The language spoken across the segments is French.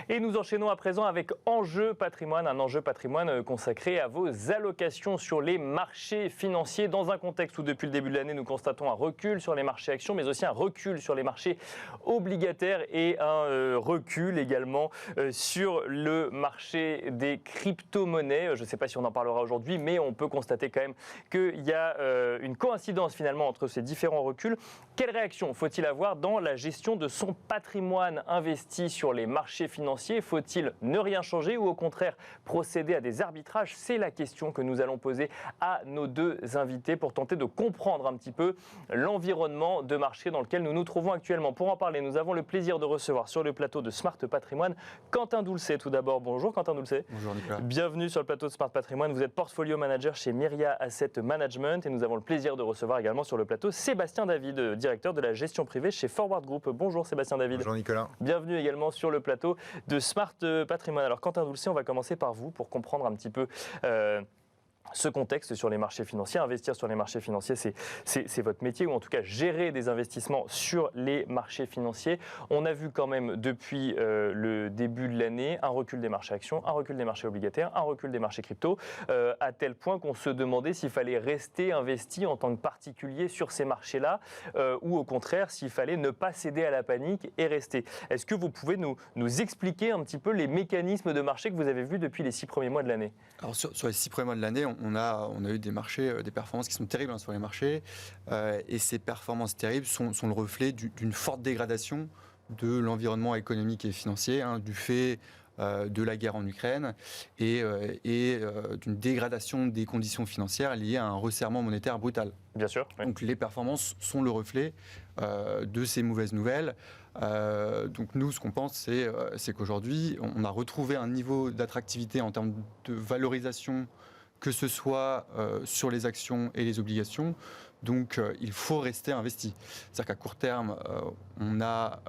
Et nous enchaînons à présent avec Enjeu Patrimoine, un enjeu patrimoine consacré à vos allocations sur les marchés financiers dans un contexte où depuis le début de l'année nous constatons un recul sur les marchés actions mais aussi un recul sur les marchés obligataires et un recul également sur le marché des crypto-monnaies. Je ne sais pas si on en parlera aujourd'hui mais on peut constater quand même qu'il y a une coïncidence finalement entre ces différents reculs. Quelle réaction faut-il avoir dans la gestion de son patrimoine investi sur les marchés financiers? Faut-il ne rien changer ou au contraire procéder à des arbitrages? C'est la question que nous allons poser à nos deux invités pour tenter de comprendre un petit peu l'environnement de marché dans lequel nous nous trouvons actuellement. Pour en parler, nous avons le plaisir de recevoir sur le plateau de Smart Patrimoine Quentin Doulcet. Tout d'abord, bonjour Quentin Doulcet. Bonjour Nicolas. Bienvenue sur le plateau de Smart Patrimoine. Vous êtes portfolio manager chez Myria Asset Management et nous avons le plaisir de recevoir également sur le plateau Sébastien David, directeur de la gestion privée chez Forward Group. Bonjour Sébastien David. Bonjour Nicolas. Bienvenue également sur le plateau de Smart Patrimoine. Alors Quentin Doulcet, on va commencer par vous pour comprendre un petit peu ce contexte sur les marchés financiers. Investir sur les marchés financiers, c'est votre métier, ou en tout cas gérer des investissements sur les marchés financiers. On a vu quand même depuis le début de l'année un recul des marchés actions, un recul des marchés obligataires, un recul des marchés crypto, à tel point qu'on se demandait s'il fallait rester investi en tant que particulier sur ces marchés-là, ou au contraire s'il fallait ne pas céder à la panique et rester. Est-ce que vous pouvez nous expliquer un petit peu les mécanismes de marché que vous avez vus depuis les 6 premiers mois de l'année? Alors sur les 6 premiers mois de l'année, on a eu des marchés, des performances qui sont terribles sur les marchés, et ces performances terribles sont le reflet d'une forte dégradation de l'environnement économique et financier, du fait de la guerre en Ukraine et d'une dégradation des conditions financières liées à un resserrement monétaire brutal. Bien sûr. Oui. Donc les performances sont le reflet de ces mauvaises nouvelles. Donc nous, ce qu'on pense, c'est qu'aujourd'hui, on a retrouvé un niveau d'attractivité en termes de valorisation, que ce soit sur les actions et les obligations. Donc il faut rester investi. C'est-à-dire qu'à court terme, on a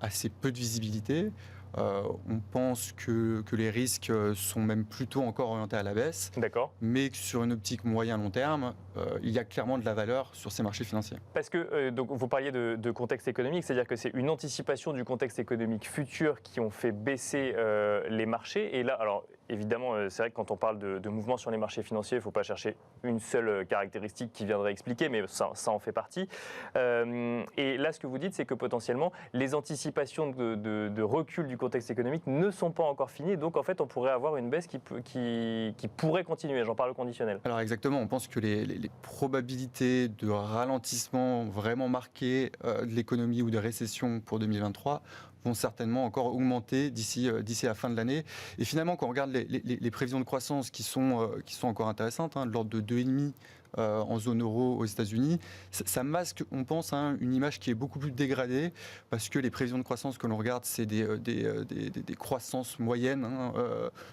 assez peu de visibilité. On pense que les risques sont même plutôt encore orientés à la baisse. D'accord. Mais que sur une optique moyen-long terme, il y a clairement de la valeur sur ces marchés financiers. Parce que donc vous parliez de contexte économique, c'est-à-dire que c'est une anticipation du contexte économique futur qui ont fait baisser les marchés. Et là, alors évidemment, c'est vrai que quand on parle de mouvements sur les marchés financiers, il ne faut pas chercher une seule caractéristique qui viendrait expliquer, mais ça en fait partie. Et là, ce que vous dites, c'est que potentiellement, les anticipations de recul du contexte économique ne sont pas encore finies. Donc, en fait, on pourrait avoir une baisse qui pourrait continuer. J'en parle au conditionnel. Alors, exactement. On pense que les probabilités de ralentissement vraiment marqué de l'économie ou de récession pour 2023 vont certainement encore augmenter d'ici la fin de l'année. Et finalement, quand on regarde les prévisions de croissance qui sont encore intéressantes, de l'ordre de 2,5% en zone euro aux États-Unis, ça masque, on pense, une image qui est beaucoup plus dégradée, parce que les prévisions de croissance que l'on regarde, c'est des croissances moyennes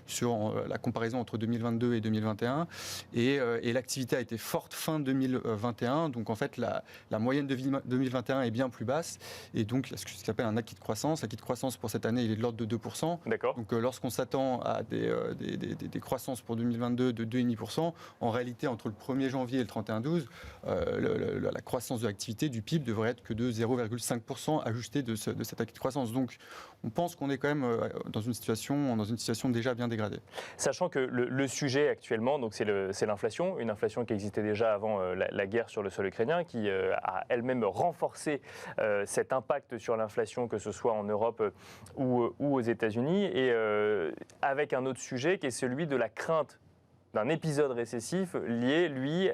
sur la comparaison entre 2022 et 2021, et l'activité a été forte fin 2021, donc en fait la moyenne de 2021 est bien plus basse, et donc ce qui s'appelle un acquis de croissance. L'acquis de croissance pour cette année, il est de l'ordre de 2%. D'accord. Donc lorsqu'on s'attend à des croissances pour 2022 de 2,5%, en réalité, entre le 1er janvier et le 31/12, la croissance de l'activité du PIB devrait être que de 0,5% ajusté de cet acquis de croissance. Donc on pense qu'on est quand même dans une situation déjà bien dégradée. Sachant que le sujet actuellement, donc c'est l'inflation, une inflation qui existait déjà avant la guerre sur le sol ukrainien, qui a elle-même renforcé cet impact sur l'inflation, que ce soit en Europe ou aux États-Unis, et avec un autre sujet qui est celui de la crainte d'un épisode récessif lié, lui,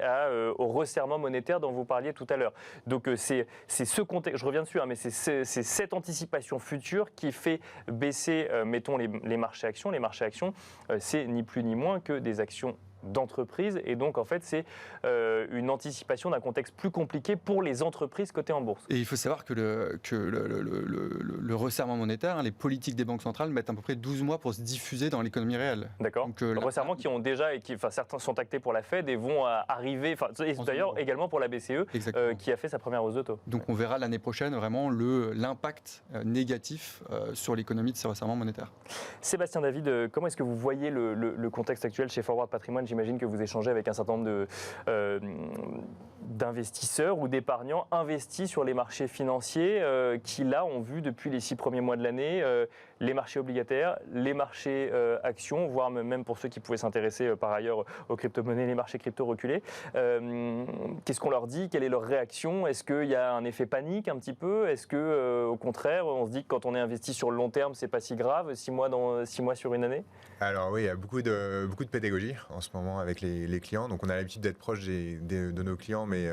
au resserrement monétaire dont vous parliez tout à l'heure. Donc c'est ce contexte, je reviens dessus, mais c'est cette anticipation future qui fait baisser, mettons, les marchés actions. Les marchés actions, c'est ni plus ni moins que des actions d'entreprise, et donc en fait c'est une anticipation d'un contexte plus compliqué pour les entreprises cotées en bourse. Et il faut savoir que le resserrement monétaire, les politiques des banques centrales mettent à peu près 12 mois pour se diffuser dans l'économie réelle. D'accord. Donc, le resserrement qui ont déjà, certains sont actés pour la Fed et vont arriver, et d'ailleurs également pour la BCE qui a fait sa première hausse de taux. Donc on verra l'année prochaine vraiment l'impact négatif sur l'économie de ce resserrement monétaire. Sébastien David, comment est-ce que vous voyez le contexte actuel chez Forward Patrimoine? J'imagine que vous échangez avec un certain nombre d'investisseurs ou d'épargnants investis sur les marchés financiers qui, là, ont vu depuis les 6 premiers mois de l'année les marchés obligataires, les marchés actions, voire même pour ceux qui pouvaient s'intéresser par ailleurs aux crypto-monnaies, les marchés crypto reculés. Qu'est-ce qu'on leur dit? Quelle est leur réaction? Est-ce qu'il y a un effet panique un petit peu? Est-ce que, au contraire, on se dit que quand on est investi sur le long terme, c'est pas si grave, 6 mois sur une année? Alors oui, il y a beaucoup de pédagogie en ce moment avec les clients. Donc on a l'habitude d'être proche de nos clients, mais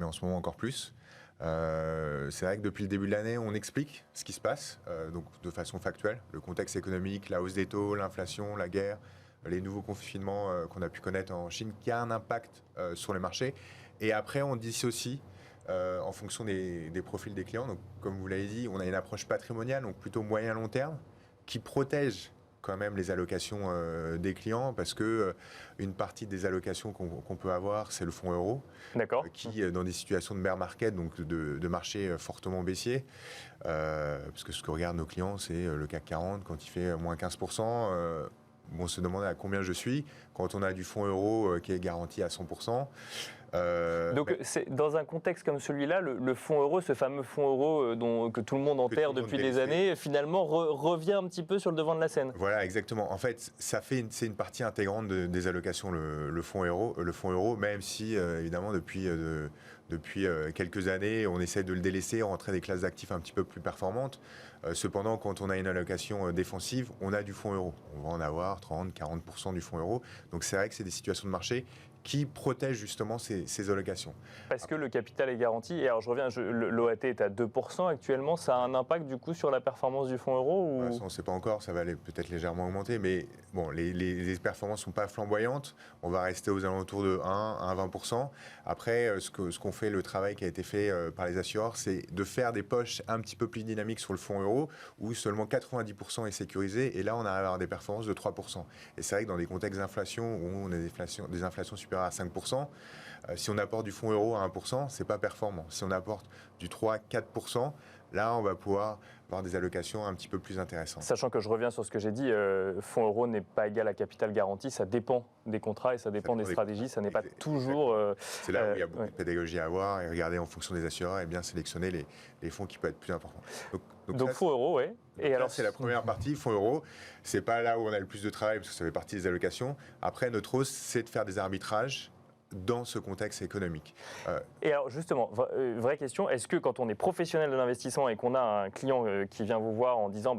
en ce moment encore plus. C'est vrai que depuis le début de l'année, on explique ce qui se passe, donc de façon factuelle, le contexte économique, la hausse des taux, l'inflation, la guerre, les nouveaux confinements qu'on a pu connaître en Chine, qui a un impact sur les marchés. Et après, on dissocie en fonction des profils des clients. Donc, comme vous l'avez dit, on a une approche patrimoniale, donc plutôt moyen-long terme, qui protège quand même les allocations des clients, parce que une partie des allocations qu'on peut avoir, c'est le fonds euro, qui dans des situations de bear market, donc de marché fortement baissier, parce que ce que regardent nos clients, c'est le CAC 40 quand il fait moins 15%. On se demande à combien je suis quand on a du fonds euro qui est garanti à 100%. Donc, dans un contexte comme celui-là, le fonds euro, ce fameux fonds euro que tout le monde enterre depuis des années, finalement revient un petit peu sur le devant de la scène. Voilà, exactement. En fait, c'est une partie intégrante des allocations, le fonds euro, même si, évidemment, depuis quelques années, on essaie de le délaisser, rentrer des classes d'actifs un petit peu plus performantes. Cependant, quand on a une allocation défensive, on a du fonds euro. On va en avoir 30-40% du fonds euro. Donc, c'est vrai que c'est des situations de marché qui protège justement ces allocations. Parce que le capital est garanti. Et alors je reviens, l'OAT est à 2% actuellement. Ça a un impact du coup sur la performance du fonds euro ou... On ne sait pas encore, ça va peut-être légèrement augmenter, mais bon, les performances ne sont pas flamboyantes. On va rester aux alentours de 1 à 20%. Après, ce qu'on fait, le travail qui a été fait par les assureurs, c'est de faire des poches un petit peu plus dynamiques sur le fonds euro, où seulement 90% est sécurisé, et là on arrive à avoir des performances de 3%. Et c'est vrai que dans des contextes d'inflation, où on a des inflations supérieures à 5%, si on apporte du fonds euro à 1%, c'est pas performant. Si on apporte du 3-4%, là, on va pouvoir avoir des allocations un petit peu plus intéressantes. Sachant que je reviens sur ce que j'ai dit, fonds euro n'est pas égal à capital garanti, ça dépend des contrats et ça dépend des stratégies, ça n'est pas toujours... c'est là où il y a beaucoup de pédagogie à avoir et regarder en fonction des assureurs et bien sélectionner les fonds qui peuvent être plus importants. Donc fonds euro, oui. Et alors c'est la première partie, fonds euro. C'est pas là où on a le plus de travail parce que ça fait partie des allocations. Après, notre hausse, c'est de faire des arbitrages dans ce contexte économique. Et alors justement, vraie question, est-ce que quand on est professionnel de l'investissement et qu'on a un client qui vient vous voir en disant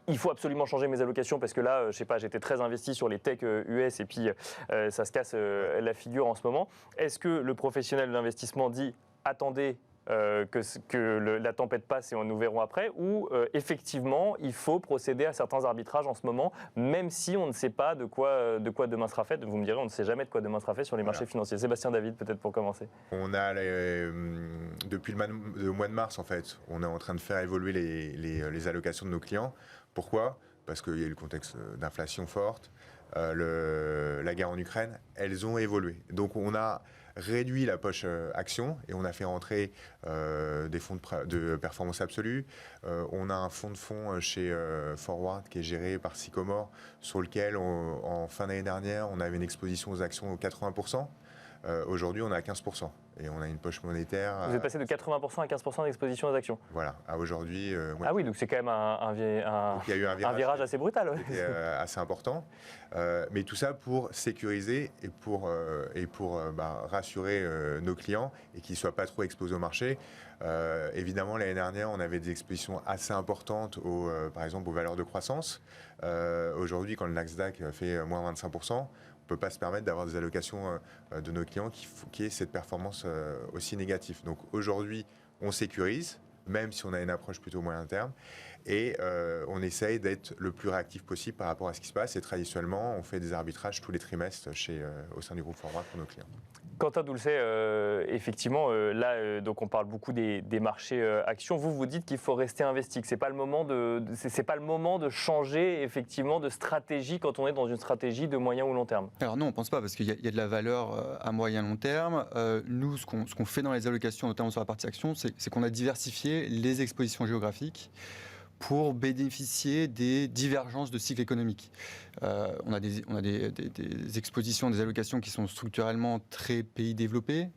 il faut absolument changer mes allocations parce que là, je sais pas, j'étais très investi sur les tech US et puis ça se casse la figure en ce moment, est-ce que le professionnel de l'investissement dit attendez la tempête passe et nous verrons après, ou effectivement il faut procéder à certains arbitrages en ce moment, même si on ne sait pas de quoi demain sera fait. Vous me direz, on ne sait jamais de quoi demain sera fait sur les marchés financiers. Sébastien David, peut-être pour commencer. On a, depuis le mois de mars en fait, on est en train de faire évoluer les allocations de nos clients. Pourquoi ? Parce qu'il y a eu le contexte d'inflation forte, la guerre en Ukraine, elles ont évolué. Donc on a réduit la poche action et on a fait rentrer des fonds de performance absolue. On a un fonds de fonds chez Forward qui est géré par Sycomore, sur lequel en fin d'année dernière on avait une exposition aux actions aux 80%. Aujourd'hui on est à 15%. Et on a une poche monétaire. Vous êtes passé de 80% à 15% d'exposition aux actions. Voilà, à aujourd'hui. Ah oui, donc c'est quand même un virage assez brutal. Ouais. Assez important. Mais tout ça pour sécuriser et pour rassurer nos clients et qu'ils ne soient pas trop exposés au marché. Évidemment, l'année dernière, on avait des expositions assez importantes, par exemple, aux valeurs de croissance. Aujourd'hui, quand le Nasdaq fait moins 25%, on ne peut pas se permettre d'avoir des allocations de nos clients qui aient cette performance aussi négative. Donc aujourd'hui, on sécurise, même si on a une approche plutôt moyen terme, et on essaye d'être le plus réactif possible par rapport à ce qui se passe. Et traditionnellement, on fait des arbitrages tous les trimestres au sein du groupe Forward pour nos clients. Quentin Doulcet, effectivement, là, donc on parle beaucoup des marchés actions. Vous dites qu'il faut rester investi, que c'est pas le moment de changer effectivement de stratégie quand on est dans une stratégie de moyen ou long terme. Alors non, on pense pas parce qu'il y a de la valeur à moyen long terme. Nous, ce qu'on fait dans les allocations, notamment sur la partie actions, c'est qu'on a diversifié les expositions géographiques pour bénéficier des divergences de cycle économique. On a des expositions, des allocations qui sont structurellement très pays développés,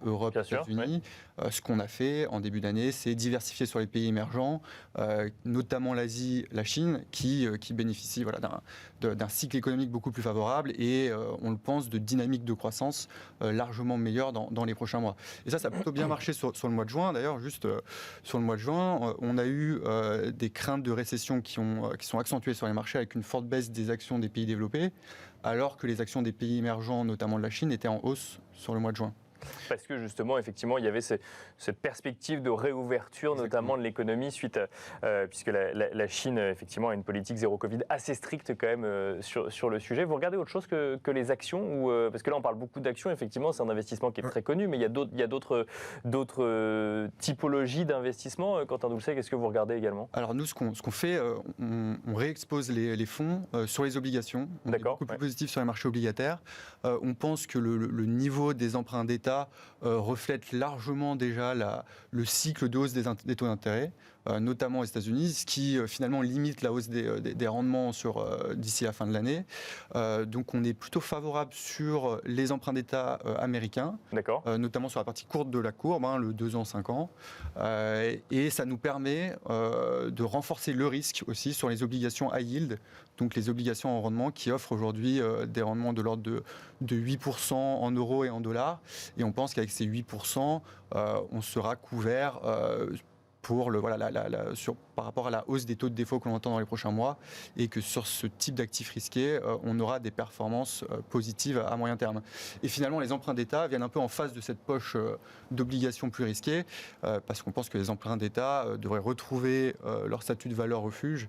Europe, Bien sûr, États-Unis. Ce qu'on a fait en début d'année, c'est diversifier sur les pays émergents, notamment l'Asie, la Chine, qui bénéficient d'un cycle économique beaucoup plus favorable et, on le pense, de dynamique de croissance largement meilleure dans les prochains mois. Et ça a plutôt bien marché sur le mois de juin. D'ailleurs, juste sur le mois de juin, on a eu des craintes de récession qui sont accentuées sur les marchés avec une forte baisse des actions des pays développés, alors que les actions des pays émergents, notamment de la Chine, étaient en hausse sur le mois de juin. Parce que justement, effectivement, il y avait cette perspective de réouverture, notamment de l'économie, suite puisque la Chine, effectivement, a une politique zéro Covid assez stricte quand même sur le sujet. Vous regardez autre chose que les actions ou, parce que là, on parle beaucoup d'actions, effectivement, c'est un investissement qui est très connu, mais il y a d'autres typologies d'investissement. Quentin Doulcet, qu'est-ce que vous regardez également? Alors nous, ce qu'on fait, on réexpose les fonds sur les obligations. On est beaucoup plus positif sur les marchés obligataires. On pense que le niveau des emprunts d'État reflète largement déjà le cycle de hausse des taux d'intérêt, notamment aux États-Unis, ce qui finalement limite la hausse des rendements d'ici la fin de l'année. Donc on est plutôt favorable sur les emprunts d'État américains, notamment sur la partie courte de la courbe, le 2 ans, 5 ans. Et ça nous permet de renforcer le risque aussi sur les obligations high yield, donc les obligations en rendement qui offrent aujourd'hui des rendements de l'ordre de 8% en euros et en dollars. Et on pense qu'avec ces 8%, on sera couvert par rapport à la hausse des taux de défaut que l'on entend dans les prochains mois, et que sur ce type d'actifs risqués, on aura des performances positives à moyen terme. Et finalement, les emprunts d'État viennent un peu en face de cette poche d'obligations plus risquées, parce qu'on pense que les emprunts d'État devraient retrouver leur statut de valeur refuge,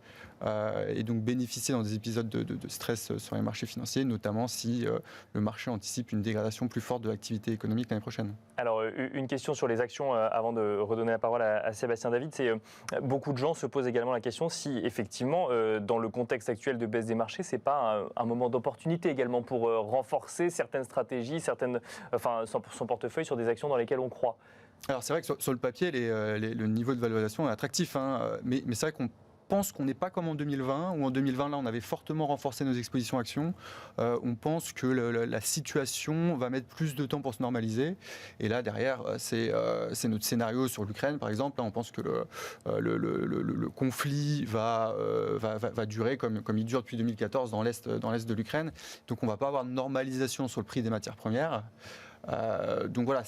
et donc bénéficier dans des épisodes de stress sur les marchés financiers, notamment si le marché anticipe une dégradation plus forte de l'activité économique l'année prochaine. Alors, une question sur les actions, avant de redonner la parole à Sébastien David, c'est beaucoup de gens se posent également la question si effectivement, dans le contexte actuel de baisse des marchés, c'est pas un moment d'opportunité également pour renforcer certaines stratégies, son portefeuille sur des actions dans lesquelles on croit. Alors c'est vrai que sur le papier, le niveau de valorisation est attractif, mais c'est vrai qu'on pense qu'on n'est pas comme en 2020, où en 2020, là, on avait fortement renforcé nos expositions actions. On pense que la situation va mettre plus de temps pour se normaliser. Et là, derrière, c'est notre scénario sur l'Ukraine, par exemple. Là, on pense que le conflit va durer comme il dure depuis 2014 dans l'Est de l'Ukraine. Donc, on ne va pas avoir de normalisation sur le prix des matières premières. Donc voilà,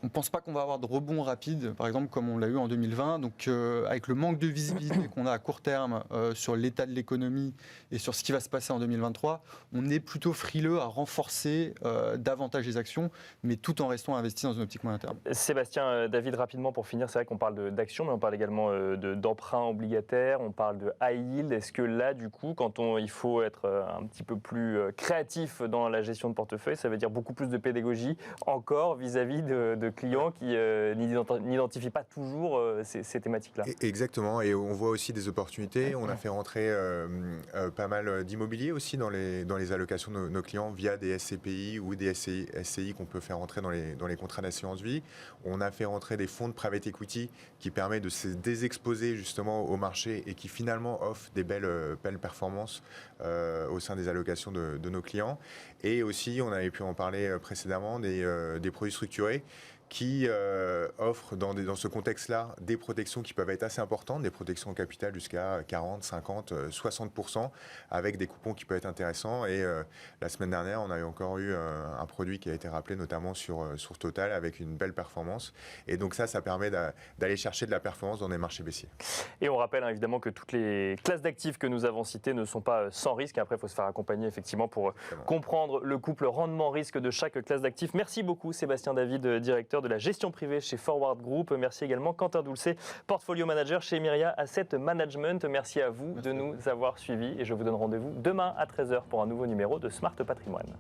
on ne pense pas qu'on va avoir de rebond rapide, par exemple, comme on l'a eu en 2020. Donc, avec le manque de visibilité qu'on a à court terme sur l'état de l'économie et sur ce qui va se passer en 2023, on est plutôt frileux à renforcer davantage les actions, mais tout en restant investi dans une optique moyen terme. Sébastien David, rapidement pour finir, c'est vrai qu'on parle d'actions, mais on parle également d'emprunts obligataires, on parle de high yield. Est-ce que là, du coup, quand il faut être un petit peu plus créatif dans la gestion de portefeuille, ça veut dire beaucoup plus de pédagogie encore vis-à-vis de clients qui n'identifient pas toujours ces thématiques-là? Exactement, et on voit aussi des opportunités. On a fait rentrer pas mal d'immobilier aussi dans les allocations de nos clients via des SCPI ou des SCI qu'on peut faire rentrer dans les contrats d'assurance vie. On a fait rentrer des fonds de private equity qui permettent de se désexposer justement au marché et qui finalement offrent des belles performances au sein des allocations de nos clients. Et aussi, on avait pu en parler précédemment, des produits structurés qui offrent dans ce contexte-là des protections qui peuvent être assez importantes, des protections au capital jusqu'à 40, 50, 60%, avec des coupons qui peuvent être intéressants. Et la semaine dernière, on a encore eu un produit qui a été rappelé notamment sur Total avec une belle performance. Et donc ça permet d'aller chercher de la performance dans des marchés baissiers. Et on rappelle évidemment que toutes les classes d'actifs que nous avons citées ne sont pas sans risque. Après, il faut se faire accompagner effectivement pour comprendre le couple rendement-risque de chaque classe d'actifs. Merci beaucoup Sébastien David, directeur de la gestion privée chez Forward Group. Merci également Quentin Doulcet, portfolio manager chez Myria Asset Management. Merci à vous de nous avoir suivis et je vous donne rendez-vous demain à 13h pour un nouveau numéro de Smart Patrimoine.